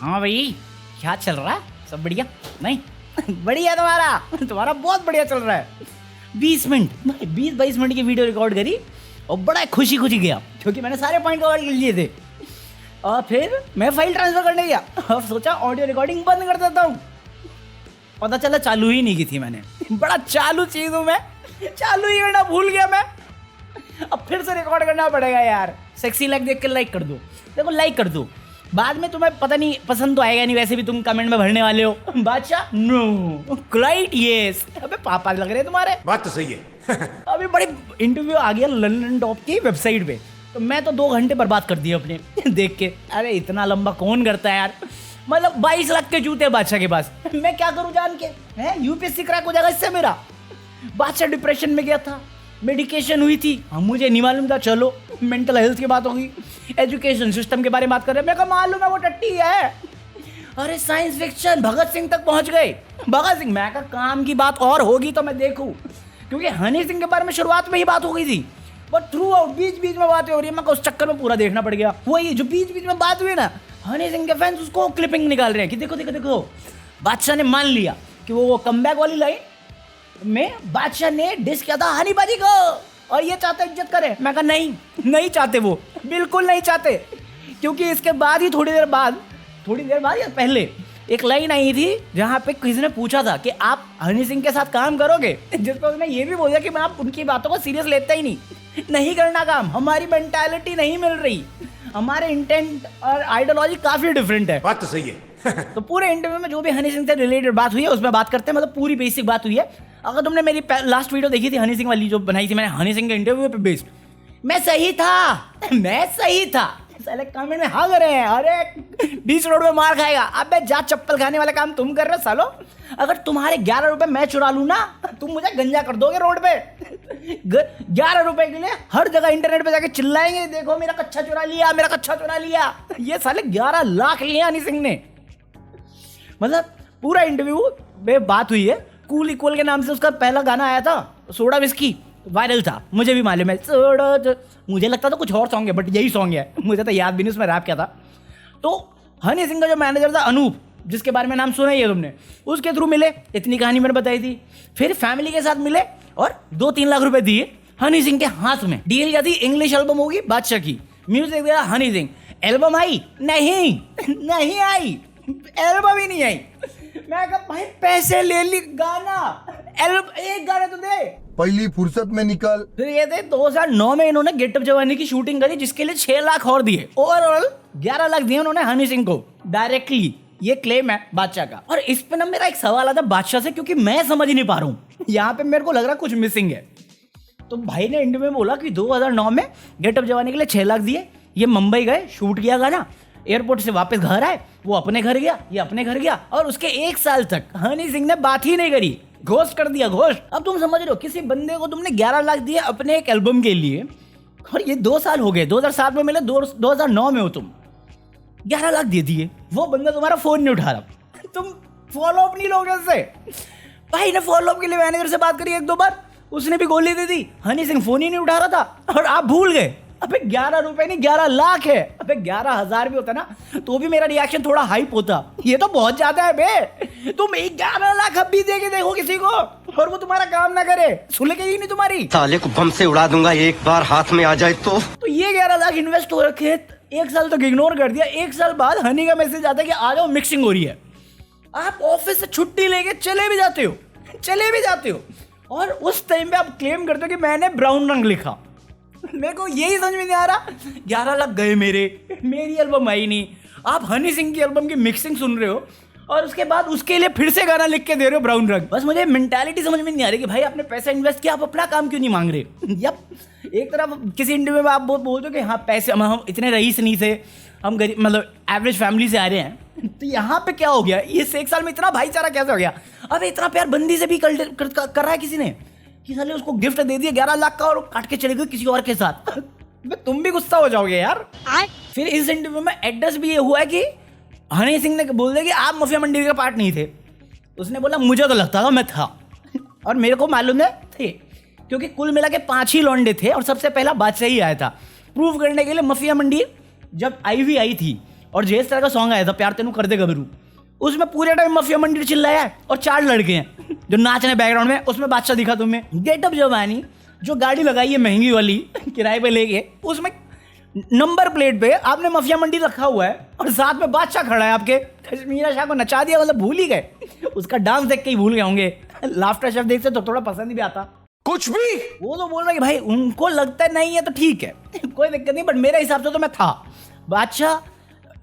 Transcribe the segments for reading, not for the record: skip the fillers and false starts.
हाँ भाई, क्या चल रहा है? सब बढ़िया? नहीं बढ़िया तुम्हारा बहुत बढ़िया चल रहा है। 20 मिनट 20-22 मिनट की वीडियो रिकॉर्ड करी और बड़ा खुशी गया क्योंकि मैंने सारे पॉइंट कवर कर लिए थे। और फिर मैं फाइल ट्रांसफर करने गया और सोचा ऑडियो रिकॉर्डिंग बंद कर देता हूँ। पता चला चालू ही नहीं की थी मैंने। बड़ा चालू चीज हूँ मैं, चालू ही करना भूल गया मैं। अब फिर से रिकॉर्ड करना पड़ेगा यार। सेक्सी लाइक देख के लाइक कर दो, देखो लाइक कर दो। बाद में तुम्हें पता नहीं पसंद तो आएगा नहीं, वैसे भी तुम कमेंट में भरने वाले हो। बादशाह नो राइट यस। अबे पापा लग रहे तुम्हारे। बात तो सही है। अभी बड़ी इंटरव्यू आ गया लंदन टॉप की वेबसाइट पे, तो मैं तो 2 घंटे बर्बाद कर दिए अपने देख के। अरे इतना लंबा कौन करता है यार, मतलब 22 लाख के जूते बादशाह के पास। मैं क्या करूं जान के, है यूपीएससी क्रैक हो जाएगा इससे मेरा। बादशाह डिप्रेशन में गया था, मेडिकेशन हुई थी, हम मुझे नहीं मालूम था। चलो मेंटल हेल्थ की बात होगी, एजुकेशन सिस्टम के बारे में बात कर रहे हैं। मेरे को मालूम है वो टट्टी है। अरे साइंस फिक्शन भगत सिंह तक पहुंच गए। भगत सिंह, मैं कहा काम की बात और होगी तो मैं देखूं, क्योंकि हनी सिंह के बारे में शुरुआत में ही बात हो गई थी, बट थ्रू आउट बीच बीच में बातें हो रही है। मैं उस चक्कर में पूरा देखना पड़ गया। वही जो बीच बीच में बात हुई ना, हनी सिंह के फैंस उसको क्लिपिंग निकाल रहे हैं कि देखो देखो देखो बादशाह ने मान लिया कि वो कमबैक वाली लाइन में बादशाह ने डिस किया था हनी बाजी को और ये चाहते इज्जत करे। मैं कहा नहीं चाहते, वो बिल्कुल नहीं चाहते। क्योंकि इसके बाद ही थोड़ी देर बाद या पहले एक लाइन आई थी जहाँ पे किसी ने पूछा था कि आप हनी सिंह के साथ काम करोगे, जिस पर उसने ये भी बोला कि मैं आप उनकी बातों को सीरियस लेता ही नहीं करना काम, हमारी मेंटालिटी नहीं मिल रही, हमारे इंटेंट और आइडियोलॉजी काफी डिफरेंट है। बात तो सही है। तो पूरे इंटरव्यू में जो भी हनी सिंह से रिलेटेड बात हुई है उसमें बात करते हैं, मतलब पूरी बेसिक बात हुई है। अगर तुमने मेरी लास्ट वीडियो देखी थी हनी सिंह वाली जो बनाई थी मैंने हनी सिंह के इंटरव्यू पे बेस्ड, मैं सही था। साले कमेंट में हाँ कर रहे हैं, अरे बीच रोड में मार खाएगा। अबे जा, चप्पल खाने वाला काम तुम कर रहे हो सालो। अगर तुम्हारे 11 रुपए मैं चुरा लूं ना, तुम मुझे गंजा कर दोगे रोड पे। 11 रुपए के लिए हर जगह इंटरनेट पे जाके चिल्लाएंगे, देखो मेरा कच्चा चुरा लिया। ये साले 11 लाख लिए हनी सिंह ने। मतलब पूरा इंटरव्यू में बात हुई है। कूल इक्वल के नाम से उसका पहला गाना आया था, सोडा विस्की, वायरल था, मुझे भी मालूम है। मुझे लगता था कुछ और सॉन्ग है, बट यही सॉन्ग है, मुझे तो याद भी नहीं उसमें रैप क्या था। तो हनी सिंह का जो मैनेजर था अनूप, जिसके बारे में नाम सुना ही है तुमने, उसके थ्रू मिले, इतनी कहानी मैंने बताई थी। फिर फैमिली के साथ मिले और 2-3 लाख रुपए दिए हनी सिंह के हाथ में। डील क्या थी, इंग्लिश एल्बम होगी बादशाह की, म्यूजिक दिया हनी सिंह। एल्बम आई नहीं आई, एल्बम ही नहीं आई। मैं कहा भाई पैसे ले ली, एक गाना तो दे, पहली फुर्सत में निकल। फिर ये थे 2009 में इन्होंने गेट अप जवानी की शूटिंग करी, जिसके लिए 6 लाख और दिए। ओवरऑल 11 लाख दिए उन्होंने हनी सिंह को डायरेक्टली। ये क्लेम है बादशाह का। और इस पे ना मेरा एक सवाल आता है बादशाह से, क्योंकि मैं समझ नहीं पा रहा हूँ यहाँ पे, मेरे को लग रहा कुछ मिसिंग है। तो भाई ने इंटरव्यू में बोला कि 2009 में गेट अप जवानी के लिए 6 लाख दिए, ये मुंबई गए, शूट किया गाना, एयरपोर्ट से वापस घर आए, वो अपने घर गया, ये अपने घर गया, और उसके 1 साल तक हनी सिंह ने बात ही नहीं करी, घोस्ट कर दिया, घोस्ट। अब तुम समझ रहे हो, किसी बंदे को तुमने 11 लाख दिए अपने एक एल्बम के लिए, और ये 2 साल हो गए, 2007 में मिले, 2009 में हो तुम, 11 लाख दे दिए, वो बंदा तुम्हारा फोन नहीं उठा रहा, तुम फॉलो अप नहीं लोगे उससे। भाई ने फॉलो अप के लिए मैनेजर से बात करी 1-2 बार, उसने भी गोली दे दी, हनी सिंह फोन ही नहीं उठा रहा था, और आप भूल गए। अबे 11 रुपए नहीं 11 लाख है। अबे 11,000 भी होता ना तो भी मेरा रिएक्शन थोड़ा हाइप होता, ये तो बहुत ज्यादा है बे। तुम 11 लाख अब भी दे के देखो किसी को, और वो तुम्हारा काम ना करे, सुलेगी नहीं तुम्हारी। साले को बम से उड़ा दूंगा एक बार हाथ में आ जाए तो ये 11 लाख इन्वेस्ट हो रखे, 1 साल तक इग्नोर कर दिया। 1 साल बाद हनी का मैसेज आता है कि आ जाओ मिक्सिंग हो रही है। आप ऑफिस से छुट्टी लेके चले भी जाते हो, और उस टाइम पे आप क्लेम करते हो कि मैंने ब्राउन रंग लिखा। मेरे को यही समझ में नहीं आ रहा, 11 लाख गए मेरी एल्बम आई नहीं, आप हनी सिंह की एल्बम की मिक्सिंग सुन रहे हो, और उसके बाद उसके लिए फिर से गाना लिख के दे रहे हो ब्राउन रंग। बस मुझे मेंटालिटी समझ में नहीं आ रही कि भाई आपने पैसा इन्वेस्ट किया, आप अपना काम क्यों नहीं मांग रहे। यप, एक तरफ किसी इंटरव्यू में आप बहुत बोलते हो कि हाँ पैसे, हम इतने रईस नहीं थे, हम गरीब, मतलब एवरेज फैमिली से आ रहे हैं, तो यहाँ पे क्या हो गया, ये 1 साल में इतना भाईचारा कैसे हो गया। अब इतना प्यार बंदी से भी कर रहा है किसी ने, कि साले उसको गिफ्ट दे दिया 11 लाख का, और काट के चले गए किसी और के साथ। तुम भी गुस्सा हो जाओगे यार। फिर इस इंटरव्यू में एड्रेस भी ये हुआ है कि हनी सिंह ने बोल दिया कि आप माफिया मंडी का पार्ट नहीं थे। उसने बोला मुझे तो लगता था मैं था, और मेरे को मालूम है थे, क्योंकि कुल मिला के 5 ही लौंडे थे, और सबसे पहला बादशाह ही आया था प्रूव करने के लिए। माफिया मंडी जब आई थी और जे इस तरह का सॉन्ग आया था, प्यार तेनू कर दे गबरू, उसमें पूरे टाइम माफिया मंडी चिल्लाया है और 4 लड़के हैं जो नाच रहे बैकग्राउंड में। उसमें बादशाह दिखा तुम्हें, गेटअप जवानी, जो गाड़ी लगाई है महंगी वाली किराए पे लेके, उसमें नंबर प्लेट पे आपने माफिया मंडी रखा हुआ है और साथ में बादशाह खड़ा है आपके। कश्मीरा शाह को नचा दिया, मतलब भूल ही गए, उसका डांस देख के ही भूल गए होंगे। लाफ्टर शेफ देखते तो थोड़ा पसंद भी आता। कुछ भी वो तो बोल रहा कि भाई उनको लगता नहीं है तो ठीक है, कोई दिक्कत नहीं, बट मेरे हिसाब से तो मैं था बादशाह,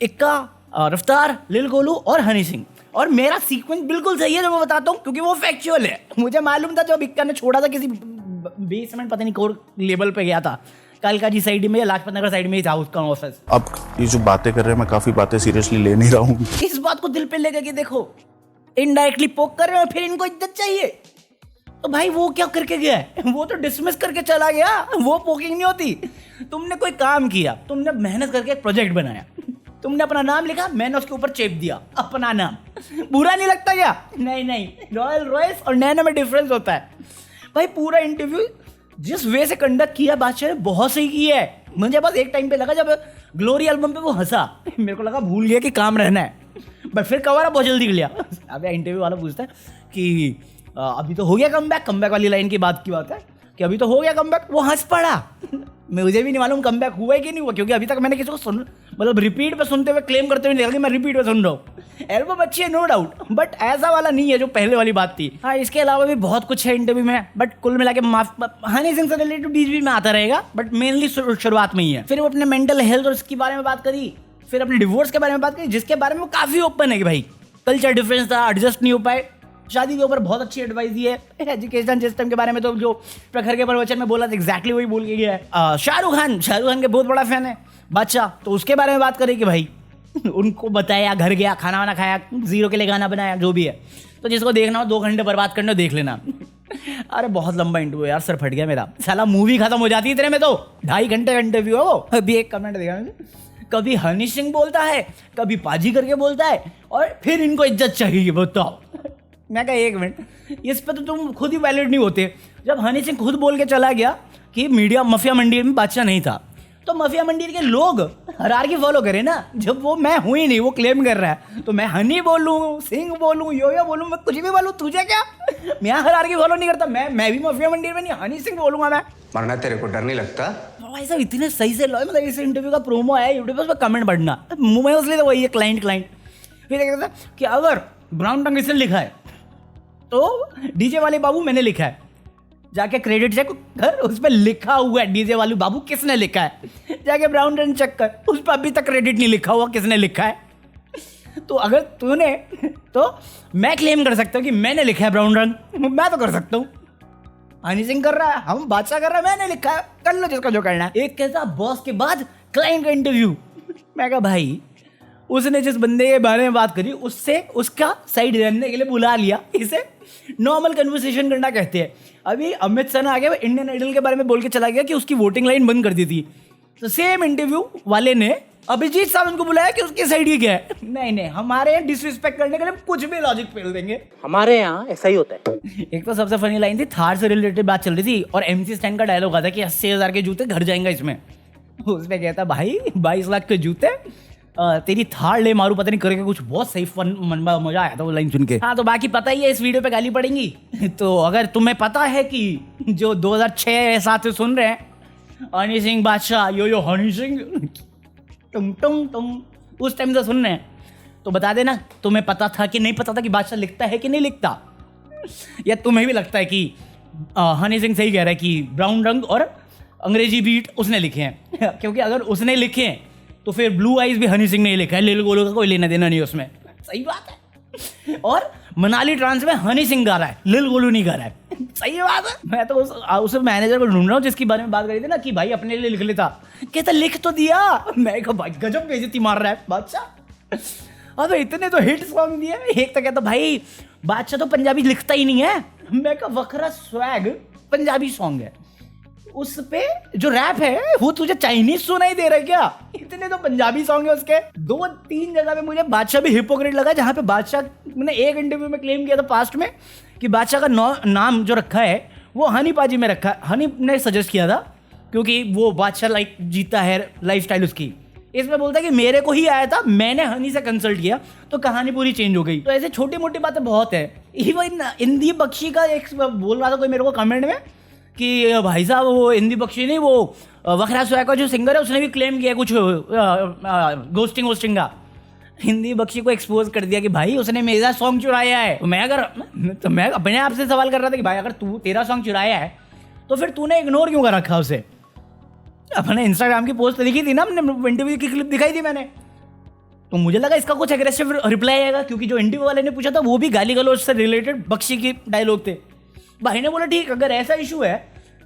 इक्का, रफ्तार, लिल गोलू और हनी सिंह। और मेरा सीक्वेंस बिल्कुल सही है जो मैं बताता हूँ, क्योंकि वो फैक्चुअल है। मुझे मालूम था जब इक्का ने छोड़ा था, किसी बेसमेंट पता नहीं कौन लेवल पे गया था, कालका जी साइड में या लाजपत नगर साइड में ही था उसका ऑफिस। अब ये जो बातें कर रहे हैं मैं काफी बातें सीरियसली ले नहीं रहा हूँ। इस बात को दिल पे लेकर के देखो, इनडायरेक्टली पोक कर रहे हैं, फिर इनको इज्जत चाहिए। तो भाई वो क्या करके गया है, वो तो डिसमिस करके चला गया, वो पोकिंग नहीं होती। तुमने कोई काम किया, तुमने मेहनत करके एक प्रोजेक्ट बनाया, तुमने अपना नाम लिखा, मैंने उसके ऊपर चेप दिया अपना नाम, बुरा नहीं लगता क्या? नहीं, रॉयल रॉयस और नैनो में डिफरेंस होता है भाई। पूरा इंटरव्यू जिस वे से कंडक्ट किया बादशाह ने, बहुत सही किया है। मुझे बस एक टाइम पे लगा जब ग्लोरी एल्बम पे वो हंसा, मेरे को लगा भूल गया कि काम रहना है, बट फिर कवर अप बहुत जल्दी लिया। अब इंटरव्यू वाला पूछता है कि अभी तो हो गया कमबैक वाली लाइन की बात है कि अभी तो हो गया कमबैक, वो हंस पड़ा। मुझे भी नहीं मालूम कमबैक हुआ है कि नहीं हुआ, क्योंकि अभी तक मैंने किसी को मतलब रिपीट पे सुनते हुए क्लेम करते हुए नहीं देखा कि मैं रिपीट पे सुन रहा हूँ। एल्बम अच्छी है नो डाउट, बट ऐसा वाला नहीं है जो पहले वाली बात थी। हाँ, इसके अलावा भी बहुत कुछ है इंटरव्यू में, बट कुल मिला के हनी सिंह से रिलेटेड बीच में आता रहेगा, बट मेनली शुरुआत में ही है। फिर वो अपने मेंटल हेल्थ और इसके बारे में बात करी, फिर अपने डिवोर्स के बारे में बात करी, जिसके बारे में वो काफी ओपन है कि भाई कल्चर डिफरेंस था, एडजस्ट नहीं हो पाए। शादी के ऊपर बहुत अच्छी एडवाइस दी है। एजुकेशन सिस्टम के बारे में तो जो प्रखर के प्रवचन में बोला था एग्जैक्टली वही बोल के गया है। शाहरुख खान के बहुत बड़ा फैन है बादशाह, तो उसके बारे में बात करें कि भाई उनको बताया, घर गया, खाना वाना खाया, 0 के लिए गाना बनाया, जो भी है। तो जिसको देखना हो 2 घंटे बर्बाद करना देख लेना। अरे बहुत लंबा इंटरव्यू यार, सर फट गया मेरा, साला मूवी खत्म हो जाती है इतने में तो 2.5 घंटे का इंटरव्यू है वो। अभी एक कमेंट देखा मैंने, कभी हनी सिंह बोलता है, कभी पाजी करके बोलता है, और फिर इनको इज्जत चाहिए, बताओ। मैं कहा 1 मिनट, इस पे तो तुम खुद ही वैलिड नहीं होते। जब हनी सिंह खुद बोल के चला गया कि मीडिया माफिया मंडी में बादशाह नहीं था, तो माफिया मंडी के लोग हरारकी फॉलो करें ना। जब वो मैं हूं ही नहीं, वो क्लेम कर रहा है, तो मैं हनी बोलूं, सिंह बोलूं, यो बोलूं, मैं कुछ भी बोलूं, तुझे क्या? मैं हरारकी फॉलो नहीं करता, मैं भी माफिया मंडी में नहीं, हनी सिंह बोलूंगा मैं। मरना तेरे को डर नहीं लगता? भाई साहब इतने सही से मतलब इस इंटरव्यू का प्रोमो आया यूट्यूब पर, कमेंट बढ़ना मुंह में उसलिए तो वही है क्लाइंट। फिर क्या कहता है कि अगर ब्राउन टंग इसने लिखा है तो डीजे वाले बाबू मैंने लिखा है, जाके क्रेडिट चेक कर, उस पर लिखा हुआ है डीजे वाले बाबू किसने लिखा है, जाके ब्राउन रंग चेक कर, उस पर अभी तक क्रेडिट नहीं लिखा हुआ किसने लिखा है। तो अगर तूने, तो मैं क्लेम कर सकता हूँ कि मैंने लिखा है ब्राउन रंग, मैं तो कर सकता हूँ। हनी सिंह कर रहा है, हम बादशाह कर रहा है, मैंने लिखा है, कर लो जिसका जो करना है। एक कैसा बॉस के बाद क्लाइंट का इंटरव्यू। मैं कहा भाई उसने जिस बंदे के बारे में बात करी उससे उसका साइड जानने के लिए बुला लिया, इसे नॉर्मल कन्वर्सेशन करना कहते हैं। अभी अमित शाह आ गया, इंडियन आइडल के बारे में बोल के चला गया कि उसकी वोटिंग लाइन बंद कर दी थी। तो सेम इंटरव्यू वाले ने अभिजीत सावंत को बुलाया कि उसकी साइड ही क्या है। नहीं, हमारे यहाँ डिसरिस्पेक्ट करने के लिए कुछ भी लॉजिक फेल देंगे। हमारे यहाँ ऐसा ही होता है। एक तो सबसे फनी लाइन थी, थार से रिलेटेड बात चल रही थी और MC स्टैन का डायलॉग आता कि 80,000 के जूते घर जाएंगे इसमें। उसमें कहता भाई 22 लाख के जूते, तेरी थार ले मारू पता नहीं करके कुछ बहुत सही फन मजा आया था वो लाइन सुन के। हाँ, तो बाकी पता ही है इस वीडियो पे गाली पड़ेंगी। तो अगर तुम्हें पता है कि जो 2006-7 से सुन रहे हैं हनी सिंह बादशाह, यो हनी सिंह टुंग उस टाइम से सुन रहे हैं, तो बता देना तुम्हें पता था कि नहीं पता था कि बादशाह लिखता है कि नहीं लिखता, या तुम्हें भी लगता है कि हनी सिंह सही कह रहा है कि ब्राउन रंग और अंग्रेजी बीट उसने लिखे हैं। क्योंकि अगर उसने लिखे हैं तो फिर ब्लू आइज भी हनी सिंह ने लिखा है, लिल गोलू का कोई लेना देना नहीं उसमें। सही बात है। और मनाली ट्रांस में हनी सिंह गा रहा है, लिल गोलू नहीं गा रहा है। सही बात है। मैं तो उस मैनेजर को ढूंढ रहा हूँ जिसके बारे में बात करी थी ना कि भाई अपने लिए लिख लेता, कहता लिख तो दिया। मैं कहा भाई गजब बेइज्जती मार रहा है बादशाह। अबे इतने तो हिट सॉन्ग दिए। एक तो कहता भाई बादशाह तो पंजाबी लिखता ही नहीं है। मैं कहा वखरा स्वैग पंजाबी सॉन्ग है, उस पे जो रैप है वो तुझे चाइनीज सुनाई दे रहा है क्या? इतने तो पंजाबी सॉन्ग है उसके। 2-3 जगह पे मुझे बादशाह भी हिपोक्रेट लगा, जहां पे बादशाह ने एक इंटरव्यू में क्लेम किया था पास्ट में कि बादशाह का नाम जो रखा है वो हनी पाजी में रखा है। हनी ने सजेस्ट किया था क्योंकि वो बादशाह लाइक जीता है लाइफ स्टाइल उसकी, इसमें बोलता है कि मेरे को ही आया था, मैंने हनी से कंसल्ट किया, तो कहानी पूरी चेंज हो गई। तो ऐसे छोटी मोटी बातें बहुत है। इवन हिंदी बख्शी का एक बोल रहा था कोई मेरे को कमेंट में कि भाई साहब वो हिंदी बख्शी नहीं, वो वखरा स्वैग का जो सिंगर है उसने भी क्लेम किया कुछ गोस्टिंग का। हिंदी बख्शी को एक्सपोज कर दिया कि भाई उसने मेरा सॉन्ग चुराया है। तो मैं अपने आप से सवाल कर रहा था कि भाई अगर तेरा सॉन्ग चुराया है तो फिर तूने इग्नोर क्यों कर रखा उसे? अपने इंस्टाग्राम की पोस्ट लिखी थी ना, हमने इंटरव्यू की क्लिप दिखाई थी मैंने, तो मुझे लगा इसका कुछ एग्रेसिव रिप्लाई आएगा, क्योंकि जो इंटरव्यू वाले ने पूछा था वो भी गाली गलौज से रिलेटेड बख्शी के डायलॉग थे। भाई ने बोला ठीक, अगर ऐसा इशू है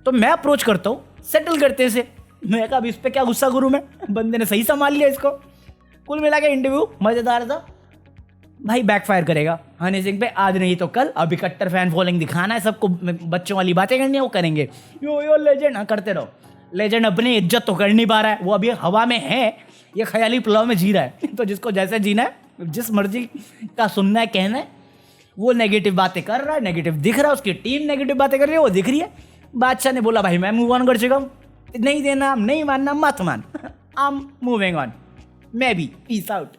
तो मैं अप्रोच करता हूँ, सेटल करते इसे। मैं कहा अब इस पर क्या गुस्सा करूँ मैं, बंदे ने सही संभाल लिया इसको। कुल मिला के इंटरव्यू मज़ेदार था भाई, बैकफायर करेगा हनी सिंह पे, आज नहीं तो कल। अभी कट्टर फैन फॉलोइंग दिखाना है सबको, बच्चों वाली बातें करनी है वो करेंगे। यो लेजेंड, हाँ करते रहो। लेजेंड अपनी इज्जत तो कर नहीं पा रहा है, वो अभी हवा में है, ये ख्याली पुलाव में जी रहा है। तो जिसको जैसे जीना है, जिस मर्जी का सुनना है, कहना है, वो नेगेटिव बातें कर रहा है, नेगेटिव दिख रहा है, उसकी टीम नेगेटिव बातें कर रही है, वो दिख रही है। बादशाह ने बोला भाई मैं मूव ऑन कर चुका हूँ, नहीं देना, नहीं मानना मत मान, आई एम मूविंग ऑन, मैं भी, पीस आउट।